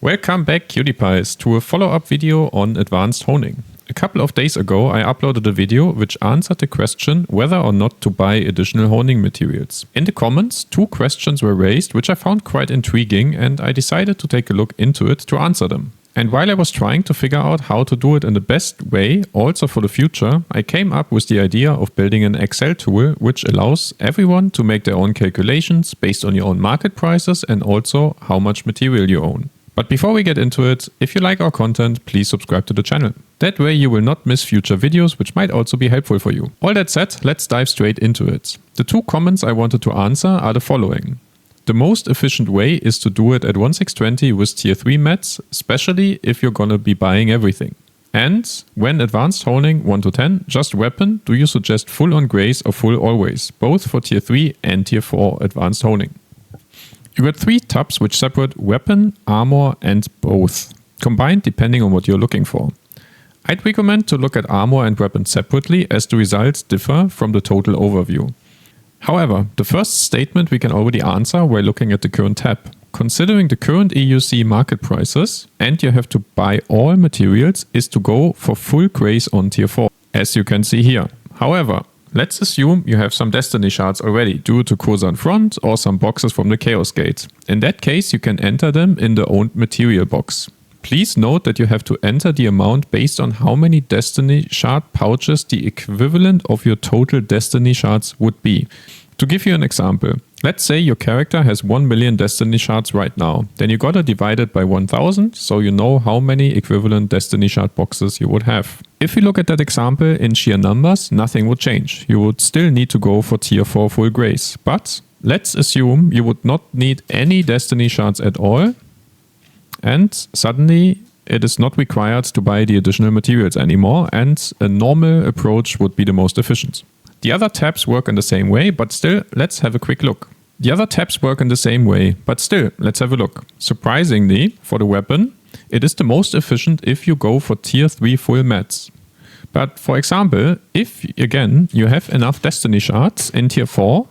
Welcome back, cutie pies, to a follow-up video on advanced honing. A couple of days ago I uploaded a video which answered the question whether or not to buy additional honing materials. In the comments, two questions were raised which I found quite intriguing, and I decided to take a look into it to answer them. And while I was trying to figure out how to do it in the best way, also for the future, I came up with the idea of building an Excel tool which allows everyone to make their own calculations based on your own market prices and also how much material you own. But before we get into it, if you like our content, please subscribe to the channel. That way you will not miss future videos which might also be helpful for you. All that said, let's dive straight into it. The two comments I wanted to answer are the following. The most efficient way is to do it at 1620 with tier 3 mats, especially if you're gonna be buying everything. And when advanced honing 1 to 10, just weapon, do you suggest full on grace or full always, both for tier 3 and tier 4 advanced honing? You got 3 tabs which separate weapon, armor and both, combined depending on what you're looking for. I'd recommend to look at armor and weapon separately as the results differ from the total overview. However, the first statement we can already answer while looking at the current tab. Considering the current EUC market prices, and you have to buy all materials, is to go for full grace on tier 4, as you can see here. However, let's assume you have some destiny shards already due to Kursan Front or some boxes from the Chaos Gate. In that case, you can enter them in the owned material box. Please note that you have to enter the amount based on how many destiny shard pouches the equivalent of your total destiny shards would be. To give you an example, let's say your character has 1 million destiny shards right now. Then you gotta divide it by 1000 so you know how many equivalent destiny shard boxes you would have. If you look at that example in sheer numbers, nothing would change. You would still need to go for tier 4 full grace. But let's assume you would not need any destiny shards at all, and suddenly it is not required to buy the additional materials anymore, and a normal approach would be the most efficient. The other tabs work in the same way, but still, let's have a quick look. Surprisingly, for the weapon, it is the most efficient if you go for tier 3 full mats. But for example, if again you have enough destiny shards in tier 4,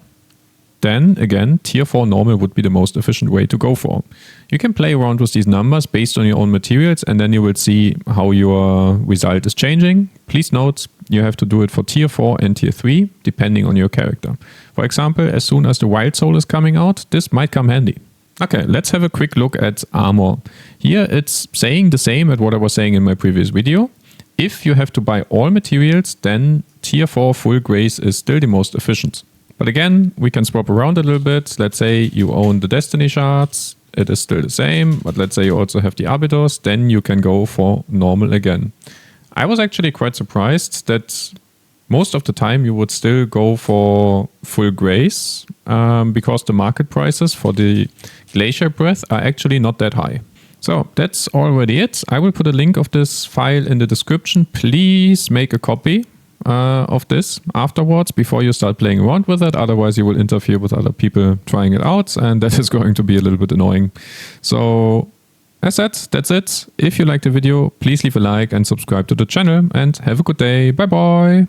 then again tier 4 normal would be the most efficient way to go for. You can play around with these numbers based on your own materials, and then you will see how your result is changing. Please note, you have to do it for tier 4 and tier 3 depending on your character. For example, as soon as the Wild Soul is coming out, this might come handy. Okay, let's have a quick look at armor. Here it's saying the same as what I was saying in my previous video. If you have to buy all materials, then tier 4 full grace is still the most efficient. But again, we can swap around a little bit. Let's say you own the destiny shards, it is still the same, but let's say you also have the arbiters, then you can go for normal again. I was actually quite surprised that most of the time you would still go for full grace because the market prices for the glacier breath are actually not that high. So that's already it. I will put a link of this file in the description. Please make a copy of this afterwards before you start playing around with it. Otherwise you will interfere with other people trying it out, and that is going to be a little bit annoying. So as said, that's it. If you liked the video, please leave a like and subscribe to the channel, and have a good day. Bye bye.